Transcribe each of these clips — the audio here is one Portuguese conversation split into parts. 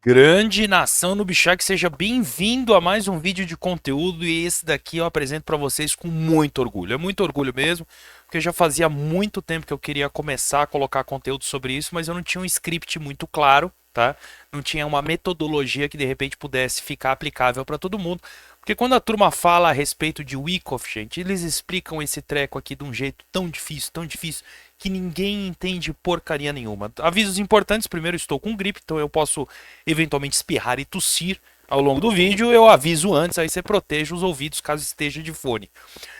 Grande nação Nubishark, seja bem-vindo a mais um vídeo de conteúdo e esse daqui eu apresento para vocês com muito orgulho. É muito orgulho mesmo, porque já fazia muito tempo que eu queria começar a colocar conteúdo sobre isso, mas eu não tinha um script muito claro, tá? Não tinha uma metodologia que de repente pudesse ficar aplicável para todo mundo. Porque quando a turma fala a respeito de Wyckoff, gente, eles explicam esse treco aqui de um jeito tão difícil, que ninguém entende porcaria nenhuma. Avisos importantes, primeiro estou com gripe, então eu posso eventualmente espirrar e tossir ao longo do vídeo, eu aviso antes, aí você proteja os ouvidos caso esteja de fone.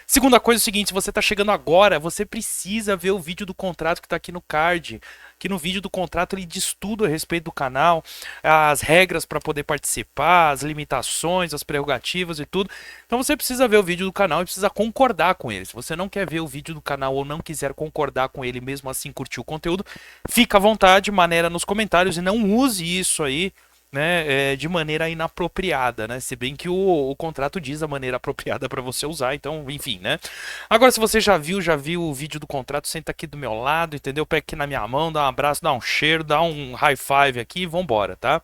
Segunda coisa é o seguinte, se você está chegando agora, você precisa ver o vídeo do contrato que está aqui no card. Aqui no vídeo do contrato ele diz tudo a respeito do canal, as regras para poder participar, as limitações, as prerrogativas e tudo. Então você precisa ver o vídeo do canal e precisa concordar com ele. Se você não quer ver o vídeo do canal ou não quiser concordar com ele, mesmo assim curtir o conteúdo, fica à vontade, maneira nos comentários e não use isso aí, né, de maneira inapropriada, né? Se bem que o contrato diz a maneira apropriada para você usar, então, enfim, né? Agora, se você já viu o vídeo do contrato, senta aqui do meu lado, entendeu? Pega aqui na minha mão, dá um abraço, dá um cheiro, dá um high five aqui e vambora, tá?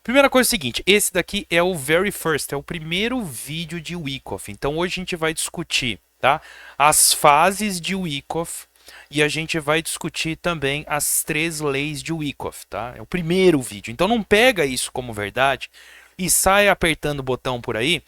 Primeira coisa é o seguinte, esse daqui é o very first, é o primeiro vídeo de Wyckoff. Então hoje a gente vai discutir, tá? As fases de Wyckoff e a gente vai discutir também as três leis de Wyckoff, tá? É o primeiro vídeo. Então não pega isso como verdade e sai apertando o botão por aí,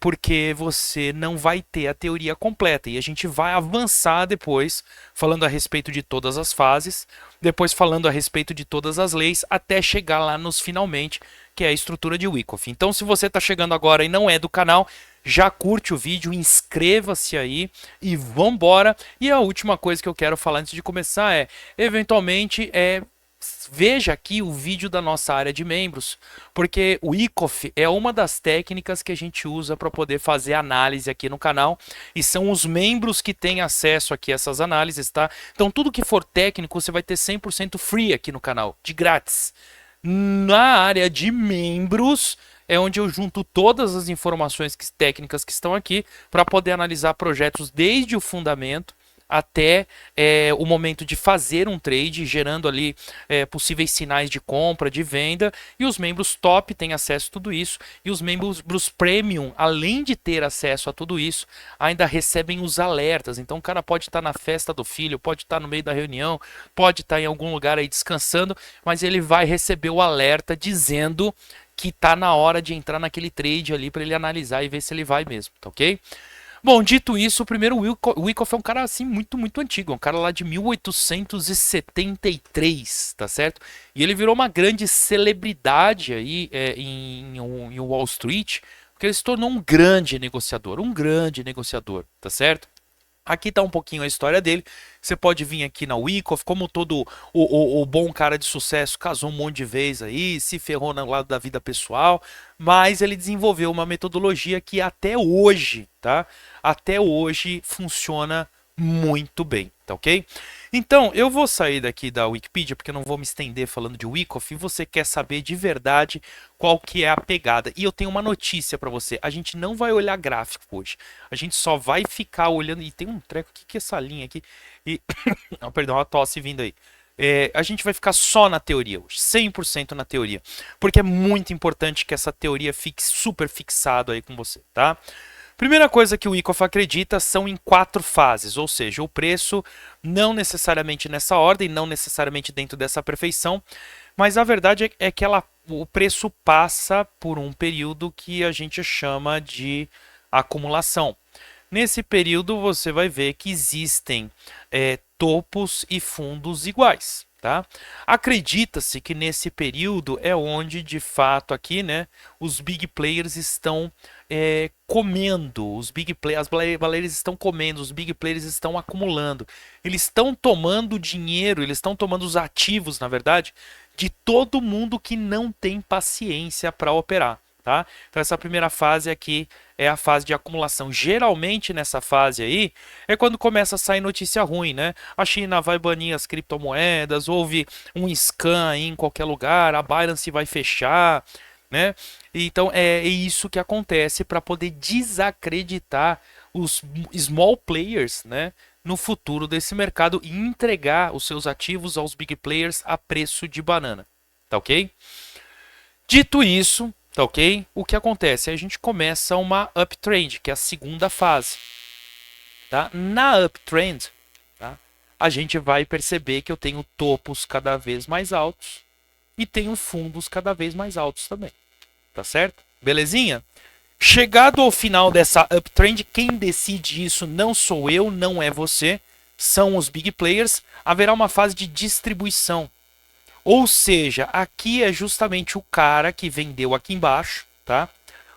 porque você não vai ter a teoria completa. E a gente vai avançar depois, falando a respeito de todas as fases, depois falando a respeito de todas as leis, até chegar lá nos finalmente, que é a estrutura de Wyckoff. Então, se você está chegando agora e não é do canal, já curte o vídeo, inscreva-se aí e vambora. E a última coisa que eu quero falar antes de começar eventualmente, veja aqui o vídeo da nossa área de membros, porque o Wyckoff é uma das técnicas que a gente usa para poder fazer análise aqui no canal, e são os membros que têm acesso aqui a essas análises, tá? Então tudo que for técnico você vai ter 100% free aqui no canal, de grátis. Na área de membros é onde eu junto todas as informações técnicas que estão aqui para poder analisar projetos desde o fundamento até o momento de fazer um trade, gerando ali possíveis sinais de compra, de venda, e os membros top têm acesso a tudo isso, e os membros premium, além de ter acesso a tudo isso, ainda recebem os alertas. Então o cara pode estar na festa do filho, pode estar no meio da reunião, pode estar em algum lugar aí descansando, mas ele vai receber o alerta dizendo que tá na hora de entrar naquele trade ali para ele analisar e ver se ele vai mesmo, tá ok? Bom, dito isso, o primeiro Wyckoff é um cara assim muito antigo, é um cara lá de 1873, tá certo? E ele virou uma grande celebridade aí em Wall Street, porque ele se tornou um grande negociador, tá certo? Aqui está um pouquinho a história dele. Você pode vir aqui na Wyckoff, como todo o bom cara de sucesso, casou um monte de vezes aí, se ferrou no lado da vida pessoal, mas ele desenvolveu uma metodologia que até hoje, tá? Até hoje funciona muito bem, tá ok? Então, eu vou sair daqui da Wikipedia, porque eu não vou me estender falando de Wyckoff, e você quer saber de verdade qual que é a pegada. E eu tenho uma notícia para você, a gente não vai olhar gráfico hoje, a gente só vai ficar olhando, e tem um treco, o que é essa linha aqui? E, oh, perdão, a tosse vindo aí. A gente vai ficar só na teoria hoje, 100% na teoria, porque é muito importante que essa teoria fique super fixado aí com você, tá? Primeira coisa que o Wyckoff acredita são em 4 fases, ou seja, o preço não necessariamente nessa ordem, não necessariamente dentro dessa perfeição, mas a verdade é que o preço passa por um período que a gente chama de acumulação. Nesse período você vai ver que existem topos e fundos iguais. Tá? Acredita-se que nesse período é onde de fato aqui, né, os big players estão comendo, as baleias estão comendo, os big players estão acumulando, eles estão tomando dinheiro, eles estão tomando os ativos, na verdade, de todo mundo que não tem paciência para operar. Tá? Então essa primeira fase aqui é a fase de acumulação. Geralmente nessa fase aí é quando começa a sair notícia ruim, né? A China vai banir as criptomoedas, houve um scam aí em qualquer lugar, a Binance vai fechar, né? Então é isso que acontece para poder desacreditar os small players, né, no futuro desse mercado e entregar os seus ativos aos big players a preço de banana. Tá ok? Dito isso, tá ok? O que acontece? A gente começa uma uptrend, que é a segunda fase. Tá? Na uptrend, tá? A gente vai perceber que eu tenho topos cada vez mais altos e tenho fundos cada vez mais altos também. Tá certo? Belezinha? Chegado ao final dessa uptrend, quem decide isso não sou eu, não é você, são os big players. Haverá uma fase de distribuição. Ou seja, aqui é justamente o cara que vendeu aqui embaixo, tá?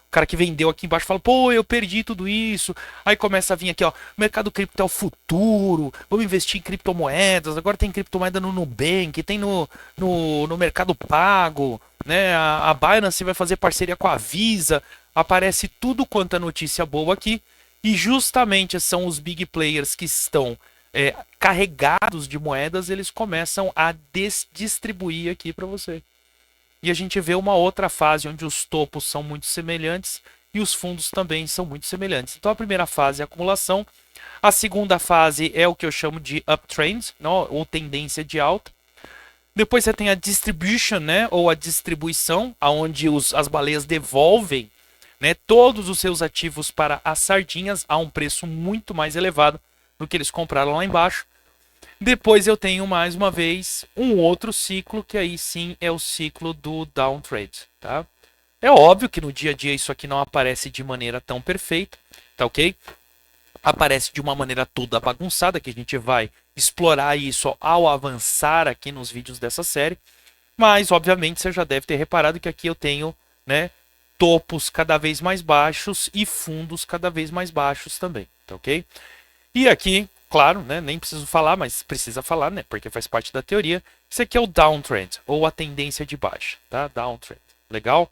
O cara que vendeu aqui embaixo fala, pô, eu perdi tudo isso. Aí começa a vir aqui, ó, mercado cripto é o futuro, vamos investir em criptomoedas, agora tem criptomoeda no Nubank, tem no Mercado Pago, né? A Binance vai fazer parceria com a Visa, aparece tudo quanto é notícia boa aqui, e justamente são os big players que estão carregados de moedas, eles começam a distribuir aqui para você. E a gente vê uma outra fase onde os topos são muito semelhantes e os fundos também são muito semelhantes. Então a primeira fase é a acumulação, a segunda fase é o que eu chamo de uptrend, não, ou tendência de alta. Depois você tem a distribution, né, ou a distribuição, aonde as baleias devolvem, né, todos os seus ativos para as sardinhas a um preço muito mais elevado do que eles compraram lá embaixo. Depois eu tenho mais uma vez um outro ciclo, que aí sim é o ciclo do downtrade, tá? É óbvio que no dia a dia isso aqui não aparece de maneira tão perfeita, tá ok? Aparece de uma maneira toda bagunçada, que a gente vai explorar isso ao avançar aqui nos vídeos dessa série. Mas, obviamente, você já deve ter reparado que aqui eu tenho, né, topos cada vez mais baixos e fundos cada vez mais baixos também, tá ok? E aqui, claro, né, nem preciso falar, mas precisa falar, né, porque faz parte da teoria. Isso aqui é o downtrend, ou a tendência de baixa, tá? Downtrend. Legal?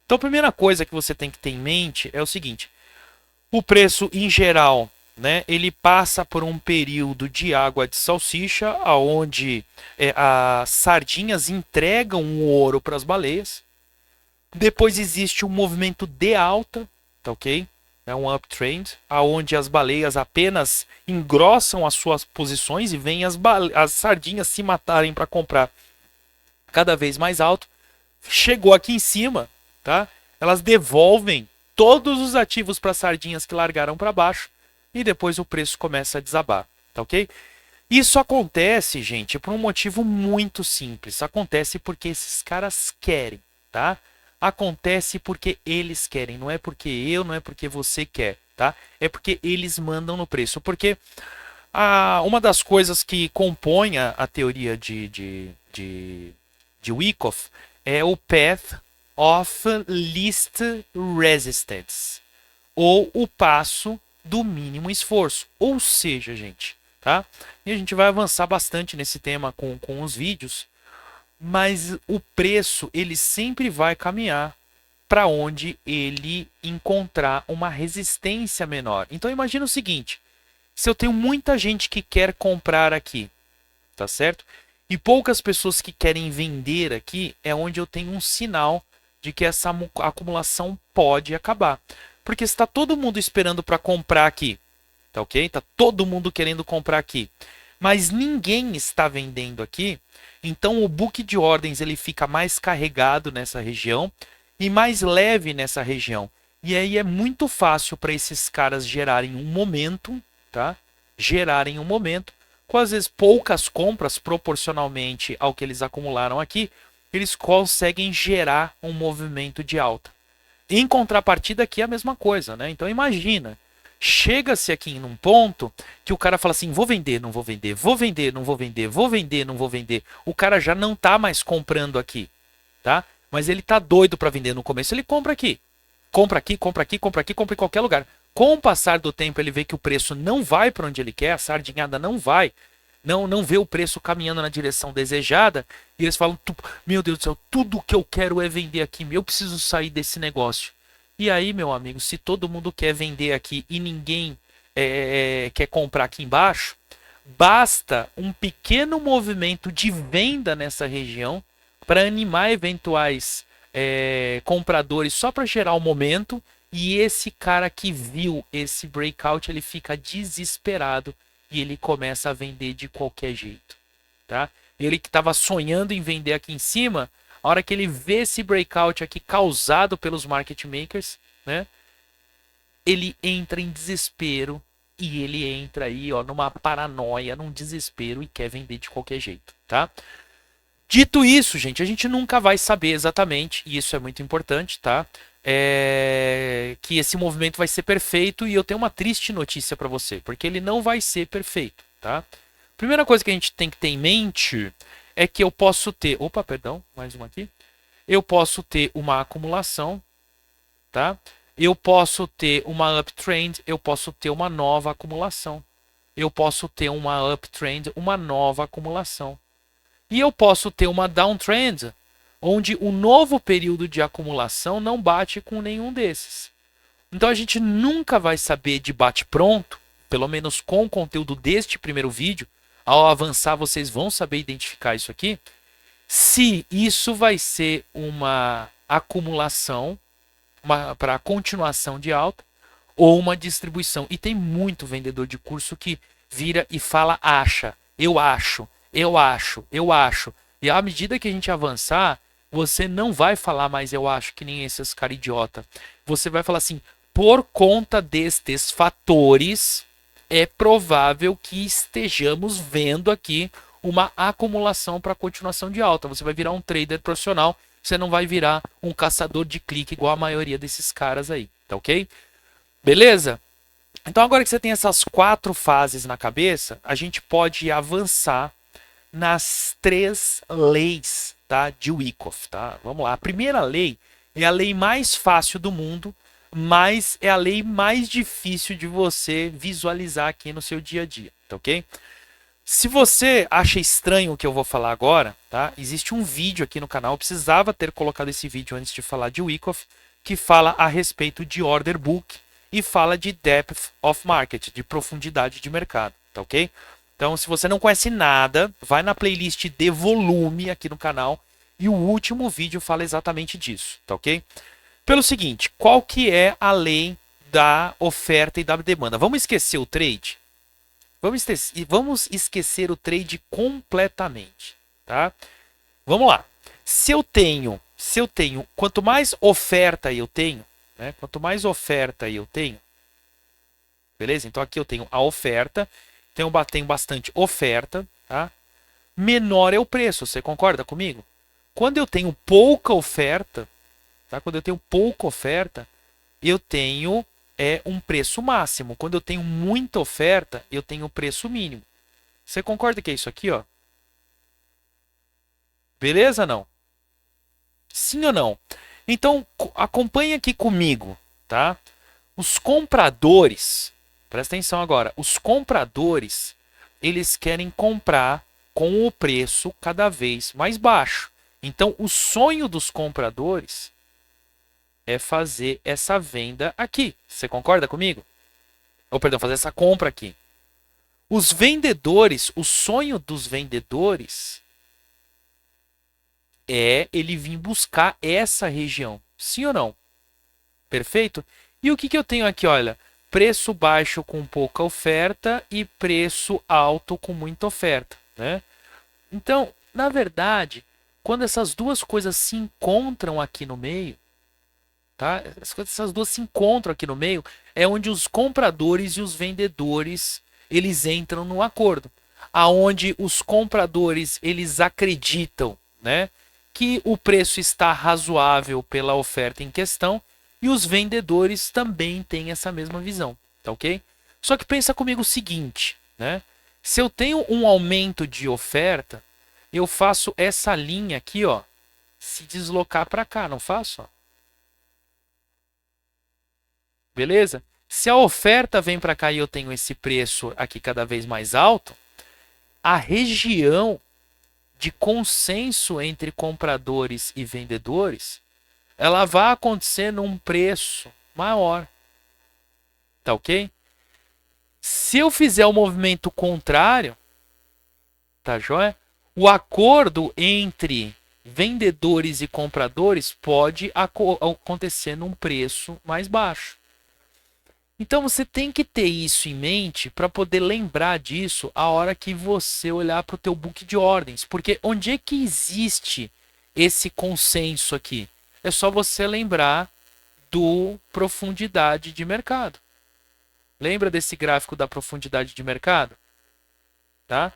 Então, a primeira coisa que você tem que ter em mente é o seguinte: o preço em geral, né, ele passa por um período de água de salsicha, aonde as sardinhas entregam o ouro para as baleias. Depois existe um movimento de alta, tá ok? É um uptrend, aonde as baleias apenas engrossam as suas posições e vêm as sardinhas se matarem para comprar cada vez mais alto. Chegou aqui em cima, tá? Elas devolvem todos os ativos para as sardinhas que largaram para baixo e depois o preço começa a desabar, tá ok? Isso acontece, gente, por um motivo muito simples. Acontece porque esses caras querem, tá? Acontece porque eles querem, não é porque eu, não é porque você quer, tá? É porque eles mandam no preço. Porque uma das coisas que compõe a teoria de Wyckoff é o Path of Least Resistance, ou o passo do mínimo esforço. Ou seja, gente, tá? E a gente vai avançar bastante nesse tema com os vídeos, mas o preço ele sempre vai caminhar para onde ele encontrar uma resistência menor. Então imagina o seguinte: se eu tenho muita gente que quer comprar aqui, tá certo? E poucas pessoas que querem vender aqui, é onde eu tenho um sinal de que essa acumulação pode acabar. Porque está todo mundo esperando para comprar aqui, tá ok? Tá todo mundo querendo comprar aqui, mas ninguém está vendendo aqui. Então o book de ordens ele fica mais carregado nessa região e mais leve nessa região. E aí é muito fácil para esses caras gerarem um momento, tá? Gerarem um momento com às vezes poucas compras proporcionalmente ao que eles acumularam aqui, eles conseguem gerar um movimento de alta. Em contrapartida aqui é a mesma coisa, né? Então imagina, chega-se aqui num ponto que o cara fala assim: vou vender, não vou vender, vou vender, não vou vender, vou vender, não vou vender. O cara já não tá mais comprando aqui, tá? Mas ele tá doido para vender. No começo ele compra aqui. Compra aqui, compra aqui, compra aqui, compra em qualquer lugar. Com o passar do tempo ele vê que o preço não vai para onde ele quer, a sardinhada não vai, não vê o preço caminhando na direção desejada, e eles falam: meu Deus do céu, tudo que eu quero é vender aqui, eu preciso sair desse negócio. E aí, meu amigo, se todo mundo quer vender aqui e ninguém quer comprar aqui embaixo, basta um pequeno movimento de venda nessa região para animar eventuais compradores, só para gerar o momento. E esse cara que viu esse breakout, ele fica desesperado e ele começa a vender de qualquer jeito, tá? Ele que estava sonhando em vender aqui em cima, A hora que ele vê esse breakout aqui causado pelos market makers, né? Ele entra em desespero e ele entra aí, ó, numa paranoia, num desespero e quer vender de qualquer jeito, tá? Dito isso, gente, a gente nunca vai saber exatamente, e isso é muito importante, tá? Que esse movimento vai ser perfeito e eu tenho uma triste notícia para você, porque ele não vai ser perfeito, tá? Primeira coisa que a gente tem que ter em mente é que eu posso ter, opa, perdão, mais uma aqui. Eu posso ter uma acumulação, tá? Eu posso ter uma uptrend, eu posso ter uma nova acumulação. Eu posso ter uma uptrend, uma nova acumulação. E eu posso ter uma downtrend, onde o novo período de acumulação não bate com nenhum desses. Então a gente nunca vai saber de bate-pronto, pelo menos com o conteúdo deste primeiro vídeo. Ao avançar, vocês vão saber identificar isso aqui. Se isso vai ser uma acumulação para continuação de alta ou uma distribuição. E tem muito vendedor de curso que vira e fala acha, eu acho, eu acho, eu acho. E à medida que a gente avançar, você não vai falar mais eu acho que nem esses cara idiota. Você vai falar assim, por conta destes fatores, é provável que estejamos vendo aqui uma acumulação para continuação de alta. Você vai virar um trader profissional, você não vai virar um caçador de clique igual a maioria desses caras aí, tá ok? Beleza? Então agora que você tem essas 4 fases na cabeça, a gente pode avançar nas 3 leis, tá, de Wyckoff, tá? Vamos lá. A primeira lei é a lei mais fácil do mundo, mas é a lei mais difícil de você visualizar aqui no seu dia a dia, tá ok? Se você acha estranho o que eu vou falar agora, tá? Existe um vídeo aqui no canal, eu precisava ter colocado esse vídeo antes de falar de Wyckoff, que fala a respeito de order book e fala de depth of market, de profundidade de mercado, tá ok? Então, se você não conhece nada, vai na playlist de volume aqui no canal e o último vídeo fala exatamente disso, tá ok? Pelo seguinte, qual que é a lei da oferta e da demanda? Vamos esquecer o trade? Vamos esquecer o trade completamente, tá? Vamos lá. Se eu tenho, quanto mais oferta eu tenho, né? Quanto mais oferta eu tenho, beleza? Então aqui eu tenho a oferta, tenho bastante oferta, tá? Menor é o preço, você concorda comigo? Quando eu tenho pouca oferta, tá? Quando eu tenho pouca oferta, eu tenho um preço máximo. Quando eu tenho muita oferta, eu tenho o preço mínimo. Você concorda que é isso aqui, ó? Beleza ou não? Sim ou não? Então, acompanha aqui comigo, tá? Os compradores, presta atenção agora, os compradores, eles querem comprar com o preço cada vez mais baixo. Então, o sonho dos compradores é fazer essa venda aqui. Você concorda comigo? Ou, perdão, fazer essa compra aqui. Os vendedores, o sonho dos vendedores é ele vir buscar essa região. Sim ou não? Perfeito? E o que eu tenho aqui? Olha, preço baixo com pouca oferta e preço alto com muita oferta, né? Então, na verdade, quando essas duas coisas se encontram aqui no meio, tá? Essas duas se encontram aqui no meio, é onde os compradores e os vendedores eles entram no acordo, aonde os compradores eles acreditam, né, que o preço está razoável pela oferta em questão e os vendedores também têm essa mesma visão, tá ok? Só que pensa comigo o seguinte, né? Se eu tenho um aumento de oferta, eu faço essa linha aqui, ó, se deslocar para cá, não faço? Ó? Beleza? Se a oferta vem para cá e eu tenho esse preço aqui cada vez mais alto, a região de consenso entre compradores e vendedores, ela vai acontecer num preço maior. Tá ok? Se eu fizer o movimento contrário, tá joia? O acordo entre vendedores e compradores pode acontecer num preço mais baixo. Então você tem que ter isso em mente para poder lembrar disso a hora que você olhar para o teu book de ordens. Porque onde é que existe esse consenso aqui? É só você lembrar do profundidade de mercado. Lembra desse gráfico da profundidade de mercado? Tá?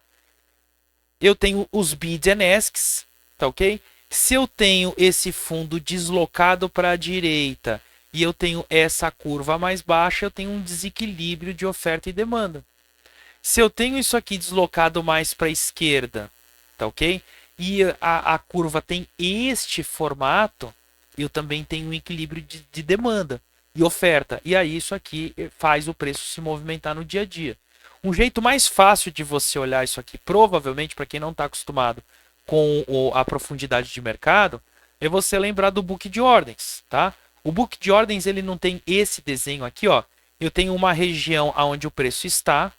Eu tenho os bids and asks, tá ok? Se eu tenho esse fundo deslocado para a direita e eu tenho essa curva mais baixa, eu tenho um desequilíbrio de oferta e demanda. Se eu tenho isso aqui deslocado mais para a esquerda, tá ok? E a curva tem este formato, eu também tenho um equilíbrio de demanda e oferta. E aí isso aqui faz o preço se movimentar no dia a dia. Um jeito mais fácil de você olhar isso aqui, provavelmente para quem não está acostumado com a profundidade de mercado, é você lembrar do book de ordens, tá? O book de ordens ele não tem esse desenho aqui, ó. Eu tenho uma região onde o preço está,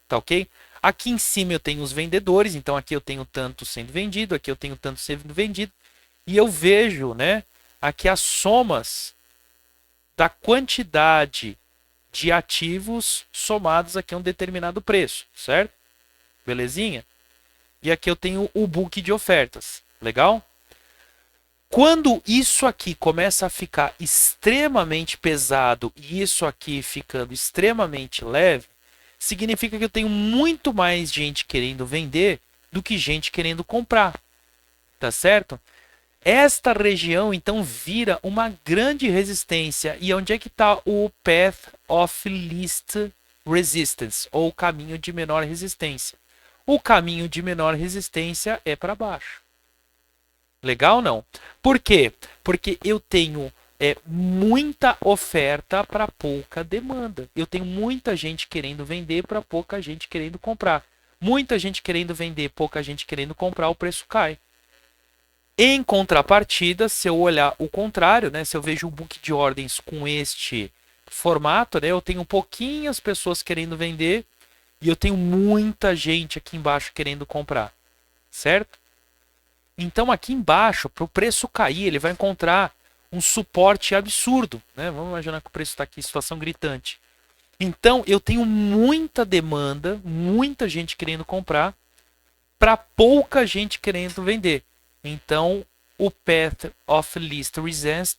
tá ok? Aqui em cima eu tenho os vendedores, então aqui eu tenho tanto sendo vendido, aqui eu tenho tanto sendo vendido, e eu vejo, né, aqui as somas da quantidade de ativos somados aqui a um determinado preço, certo? Belezinha? E aqui eu tenho o book de ofertas, legal? Quando isso aqui começa a ficar extremamente pesado e isso aqui ficando extremamente leve, significa que eu tenho muito mais gente querendo vender do que gente querendo comprar, tá certo? Esta região, então, vira uma grande resistência. E onde é que está o Path of Least Resistance, ou caminho de menor resistência? O caminho de menor resistência é para baixo. Legal ou não? Por quê? Porque eu tenho muita oferta para pouca demanda. Eu tenho muita gente querendo vender para pouca gente querendo comprar. Muita gente querendo vender, pouca gente querendo comprar, o preço cai. Em contrapartida, se eu olhar o contrário, né, se eu vejo um book de ordens com este formato, né, eu tenho pouquinhas pessoas querendo vender e eu tenho muita gente aqui embaixo querendo comprar, certo? Então aqui embaixo, para o preço cair, ele vai encontrar um suporte absurdo, né? Vamos imaginar que o preço está aqui em situação gritante. Então eu tenho muita demanda, muita gente querendo comprar, para pouca gente querendo vender. Então, o Path of Least Resistance,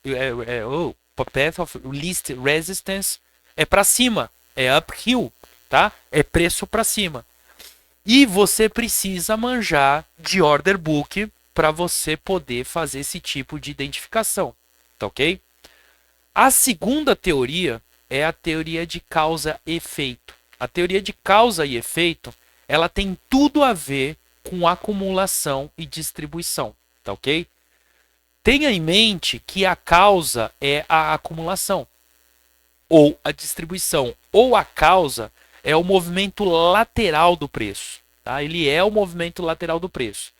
Path of Least Resistance é para cima, é uphill, tá? É preço para cima. E você precisa manjar de order book para você poder fazer esse tipo de identificação, tá ok? A segunda teoria é a teoria de causa e efeito. A teoria de causa e efeito, ela tem tudo a ver com acumulação e distribuição, tá ok? Tenha em mente que a causa é a acumulação ou a distribuição, ou a causa é o movimento lateral do preço, tá? Ele é o movimento lateral do preço.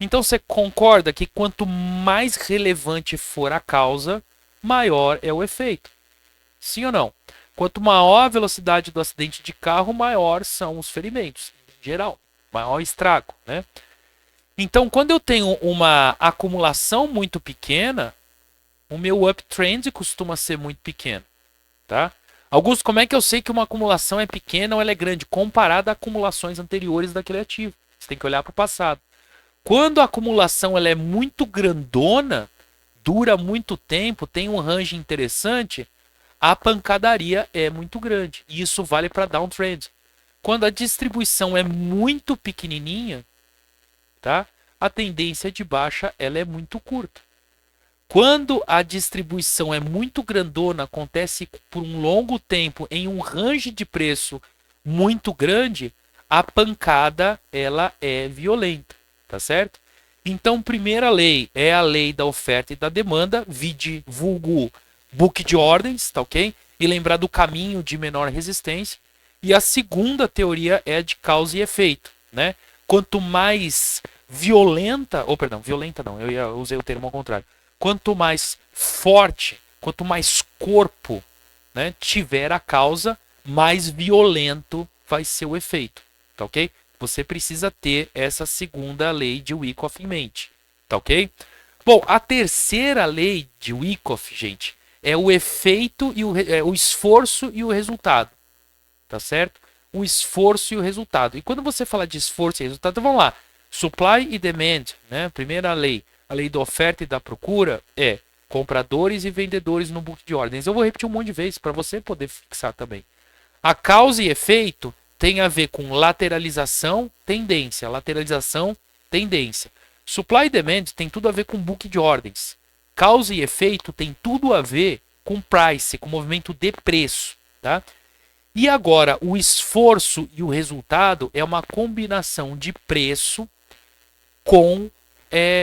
Então você concorda que quanto mais relevante for a causa, maior é o efeito? Sim ou não? Quanto maior a velocidade do acidente de carro, maior são os ferimentos, em geral. Maior estrago, né? Então, quando eu tenho uma acumulação muito pequena, o meu uptrend costuma ser muito pequeno, tá? Augusto, como é que eu sei que uma acumulação é pequena ou ela é grande? Comparada a acumulações anteriores daquele ativo. Você tem que olhar para o passado. Quando a acumulação ela é muito grandona, dura muito tempo, tem um range interessante, a pancadaria é muito grande. E isso vale para downtrend. Quando a distribuição é muito pequenininha, tá? A tendência de baixa ela é muito curta. Quando a distribuição é muito grandona, acontece por um longo tempo em um range de preço muito grande, a pancada ela é violenta, tá certo? Então, primeira lei é a lei da oferta e da demanda, vide vulgo book de ordens, tá ok? E lembrar do caminho de menor resistência. E a segunda teoria é a de causa e efeito, né? Quanto mais violenta, violenta não, eu usei o termo ao contrário. Quanto mais forte, quanto mais corpo, né, tiver a causa, mais violento vai ser o efeito, tá ok? Você precisa ter essa segunda lei de Wyckoff em mente, tá ok? Bom, a terceira lei de Wyckoff, gente, é o efeito e o esforço e o resultado. Tá certo? O esforço e o resultado. E quando você fala de esforço e resultado, então vamos lá. Supply e demand, né? Primeira lei. A lei da oferta e da procura é compradores e vendedores no book de ordens. Eu vou repetir um monte de vezes para você poder fixar também. A causa e efeito tem a ver com lateralização, tendência. Lateralização, tendência. Supply e demand tem tudo a ver com book de ordens. Causa e efeito tem tudo a ver com price, com movimento de preço. Tá? E agora, o esforço e o resultado é uma combinação de preço com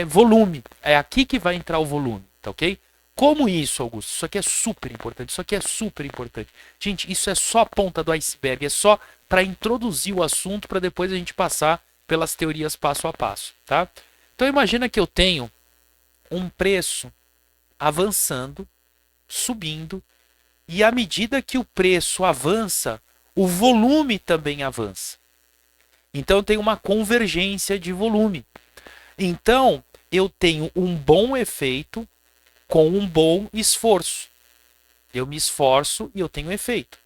volume. É aqui que vai entrar o volume, tá ok? Como isso, Augusto? Isso aqui é super importante. Isso aqui é super importante. Gente, isso é só a ponta do iceberg. É só para introduzir o assunto para depois a gente passar pelas teorias passo a passo, tá? Então imagina que eu tenho um preço avançando, subindo, e à medida que o preço avança, o volume também avança. Então eu tenho uma convergência de volume. Então eu tenho um bom efeito com um bom esforço. Eu me esforço e eu tenho efeito.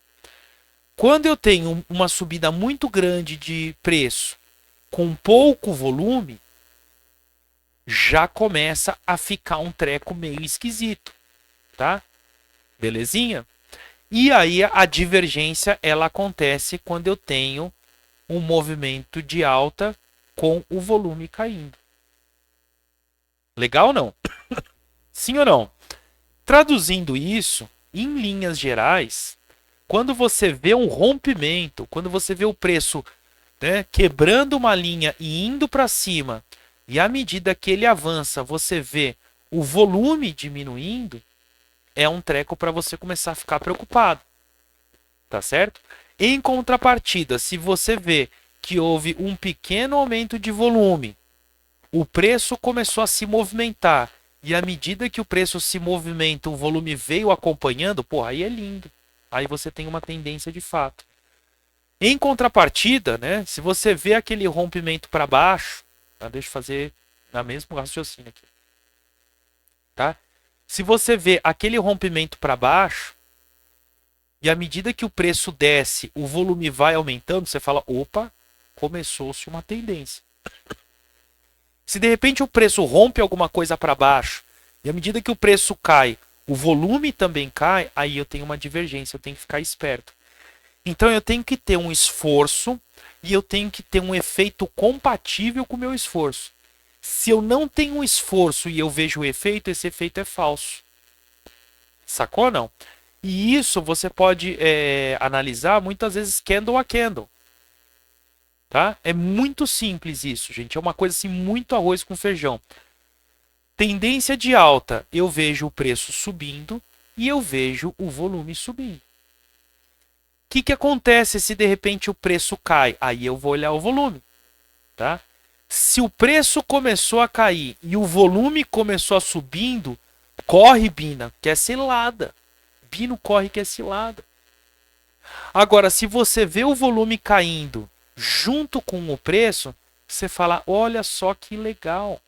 Quando eu tenho uma subida muito grande de preço com pouco volume, já começa a ficar um treco meio esquisito, tá? Belezinha? E aí a divergência ela acontece quando eu tenho um movimento de alta com o volume caindo. Legal ou não? Sim ou não? Traduzindo isso, em linhas gerais, quando você vê um rompimento, quando você vê o preço, né, quebrando uma linha e indo para cima, e à medida que ele avança, você vê o volume diminuindo, é um treco para você começar a ficar preocupado. Tá certo? Em contrapartida, se você vê que houve um pequeno aumento de volume, o preço começou a se movimentar, e à medida que o preço se movimenta, o volume veio acompanhando, pô, aí é lindo. Aí você tem uma tendência de fato. Em contrapartida, né, se você vê aquele rompimento para baixo, tá? Deixa eu fazer na mesmo raciocínio aqui. Tá? Se você vê aquele rompimento para baixo, e à medida que o preço desce, o volume vai aumentando, você fala, opa, começou-se uma tendência. Se de repente o preço rompe alguma coisa para baixo, e à medida que o preço cai, o volume também cai, aí eu tenho uma divergência, eu tenho que ficar esperto. Então eu tenho que ter um esforço e eu tenho que ter um efeito compatível com o meu esforço. Se eu não tenho um esforço e eu vejo o efeito, esse efeito é falso. Sacou ou não? E isso você pode analisar muitas vezes candle a candle. Tá? É muito simples isso, gente. É uma coisa assim, muito arroz com feijão. Tendência de alta, eu vejo o preço subindo e eu vejo o volume subindo. O que acontece se de repente o preço cai? Aí eu vou olhar o volume. Tá? Se o preço começou a cair e o volume começou a subindo, corre, Bina, que é cilada. Bino corre que é cilada. Agora, se você vê o volume caindo junto com o preço, você fala, olha só que legal.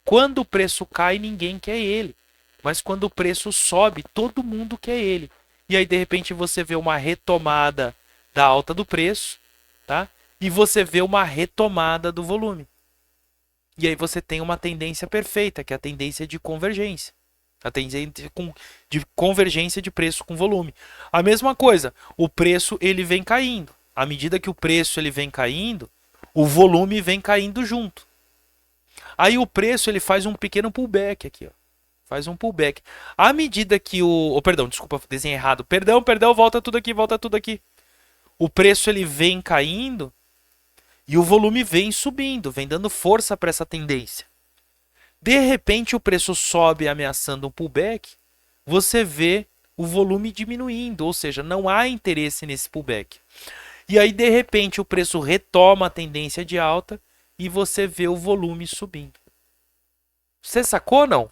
Quando o preço cai, ninguém quer ele. Mas quando o preço sobe, todo mundo quer ele. E aí, de repente, você vê uma retomada da alta do preço, tá? E você vê uma retomada do volume. E aí você tem uma tendência perfeita, que é a tendência de convergência. A tendência de convergência de preço com volume. A mesma coisa, o preço ele vem caindo. À medida que o preço ele vem caindo, o volume vem caindo junto. Aí o preço ele faz um pequeno pullback aqui, ó. Faz um pullback. À medida que o... Oh, perdão, desculpa, desenhei errado. Perdão, volta tudo aqui, volta tudo aqui. O preço ele vem caindo e o volume vem subindo, vem dando força para essa tendência. De repente o preço sobe ameaçando um pullback, você vê o volume diminuindo, ou seja, não há interesse nesse pullback. E aí de repente o preço retoma a tendência de alta e você vê o volume subindo. Você sacou ou não?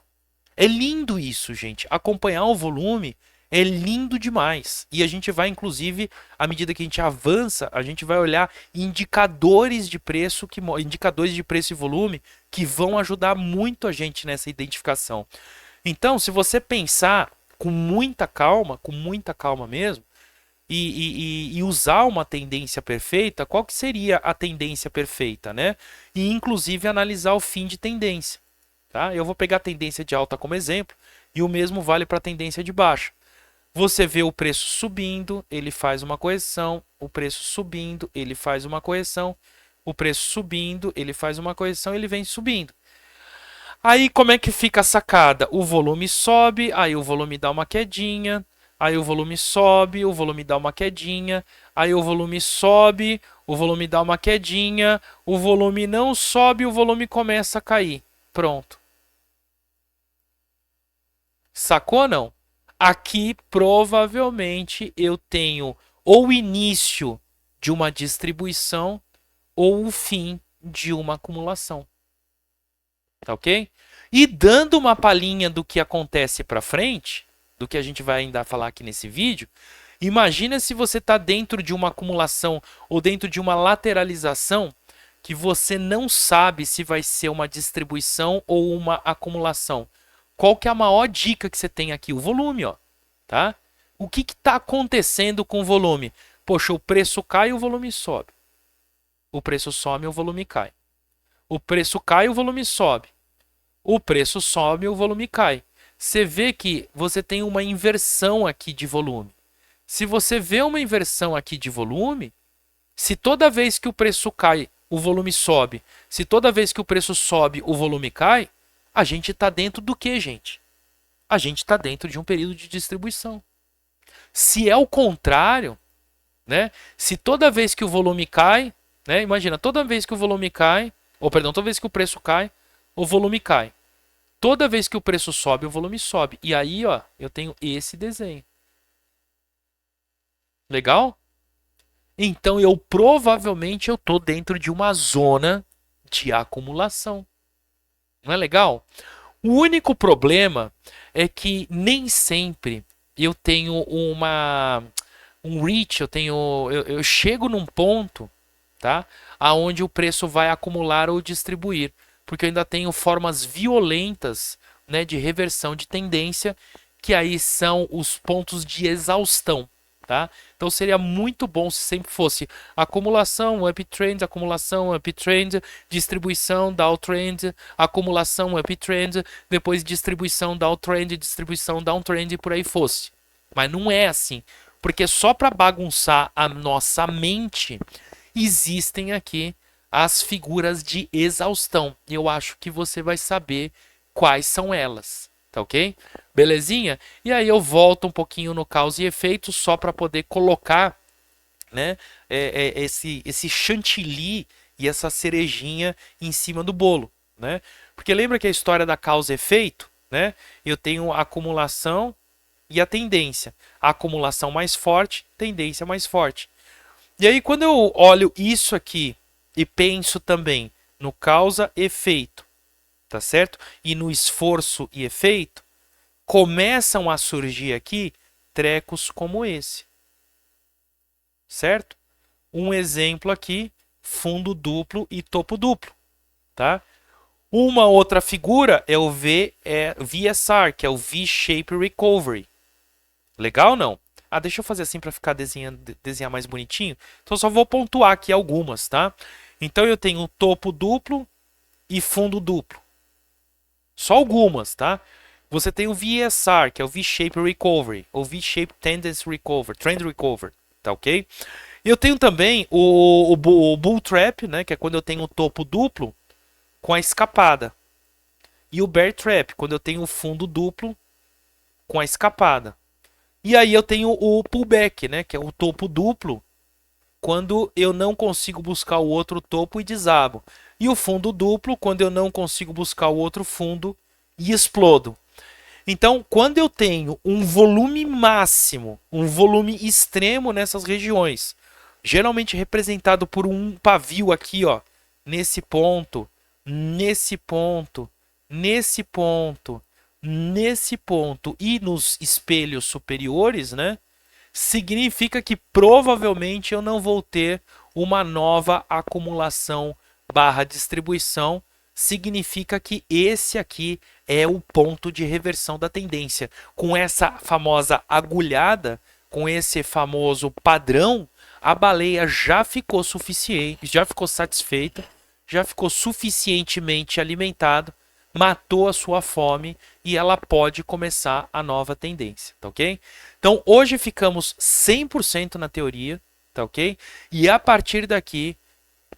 É lindo isso, gente. Acompanhar o volume é lindo demais. E a gente vai, inclusive, à medida que a gente avança, a gente vai olhar indicadores de preço, indicadores de preço e volume que vão ajudar muito a gente nessa identificação. Então, se você pensar com muita calma mesmo, e usar uma tendência perfeita, qual que seria a tendência perfeita, né? E inclusive analisar o fim de tendência. tá? Eu vou pegar a tendência de alta como exemplo e o mesmo vale para a tendência de baixa. Você vê o preço subindo, ele faz uma correção, o preço subindo, ele faz uma correção, o preço subindo, ele faz uma correção, ele vem subindo. Aí como é que fica a sacada? O volume sobe, aí o volume dá uma quedinha, aí o volume sobe, o volume dá uma quedinha, aí o volume sobe, o volume dá uma quedinha, o volume não sobe, o volume começa a cair. Pronto. Sacou ou não? Aqui provavelmente eu tenho ou o início de uma distribuição ou o fim de uma acumulação. Tá ok? E dando uma palhinha do que acontece para frente, do que a gente vai ainda falar aqui nesse vídeo, imagina se você está dentro de uma acumulação ou dentro de uma lateralização que você não sabe se vai ser uma distribuição ou uma acumulação. Qual que é a maior dica que você tem aqui? O volume, ó, tá? O que está acontecendo com o volume? Poxa, o preço cai e o volume sobe. O preço sobe e o volume cai. O preço cai e o volume sobe. O preço sobe e o volume cai. Você vê que você tem uma inversão aqui de volume. Se você vê uma inversão aqui de volume, se toda vez que o preço cai, o volume sobe. Se toda vez que o preço sobe, o volume cai, a gente está dentro do que, gente? A gente está dentro de um período de distribuição. Se é o contrário, né? Se toda vez que o volume cai, né? Imagina, toda vez que o volume cai, ou perdão, toda vez que o preço cai, o volume cai. Toda vez que o preço sobe, o volume sobe. E aí, ó, eu tenho esse desenho. Legal? Então, eu provavelmente eu tô dentro de uma zona de acumulação. Não é legal? O único problema é que nem sempre eu tenho um reach, eu chego num ponto, tá? Aonde o preço vai acumular ou distribuir, porque eu ainda tenho formas violentas, né, de reversão de tendência, que aí são os pontos de exaustão, tá? Então seria muito bom se sempre fosse acumulação, uptrend, distribuição, downtrend, acumulação, uptrend, depois distribuição, downtrend e por aí fosse. Mas não é assim, porque só para bagunçar a nossa mente existem aqui as figuras de exaustão. E eu acho que você vai saber quais são elas, tá ok? Belezinha? E aí eu volto um pouquinho no causa e efeito só para poder colocar, né, esse chantilly e essa cerejinha em cima do bolo, né? Porque lembra que a história da causa e efeito, né? Eu tenho a acumulação e a tendência. A acumulação mais forte, tendência mais forte. E aí quando eu olho isso aqui e penso também no causa-efeito, tá certo? E no esforço e efeito, começam a surgir aqui trecos como esse, certo? Um exemplo aqui, fundo duplo e topo duplo, tá? Uma outra figura é o VSR, que é o V-Shape Recovery. Legal ou não? Ah, deixa eu fazer assim para ficar desenhar mais bonitinho. Então, só vou pontuar aqui algumas, tá? Então, eu tenho topo duplo e fundo duplo. Só algumas, tá? Você tem o VSR, que é o V-Shape Recovery, ou V-Shape Tendency Recovery, Trend Recovery, tá ok? E eu tenho também o Bull Trap, né? Que é quando eu tenho o topo duplo com a escapada. E o Bear Trap, quando eu tenho o fundo duplo com a escapada. E aí eu tenho o pullback, né, que é o topo duplo, quando eu não consigo buscar o outro topo e desabo. E o fundo duplo, quando eu não consigo buscar o outro fundo e explodo. Então, quando eu tenho um volume máximo, um volume extremo nessas regiões, geralmente representado por um pavio aqui, ó, nesse ponto, nesse ponto, nesse ponto, nesse ponto e nos espelhos superiores, né? Significa que provavelmente eu não vou ter uma nova acumulação barra distribuição. Significa que esse aqui é o ponto de reversão da tendência. Com essa famosa agulhada, com esse famoso padrão, a baleia já ficou suficiente, já ficou satisfeita, já ficou suficientemente alimentado matou a sua fome e ela pode começar a nova tendência, tá ok? Então hoje ficamos 100% na teoria, tá ok? E a partir daqui,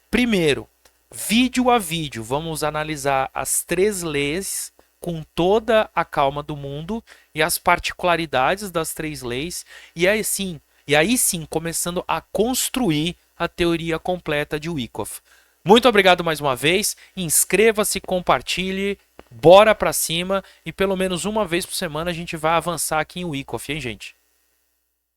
primeiro, vídeo a vídeo, vamos analisar as 3 leis com toda a calma do mundo e as particularidades das 3 leis e aí sim começando a construir a teoria completa de Wyckoff. Muito obrigado mais uma vez, inscreva-se, compartilhe, bora pra cima e pelo menos uma vez por semana a gente vai avançar aqui em Wyckoff, hein, gente?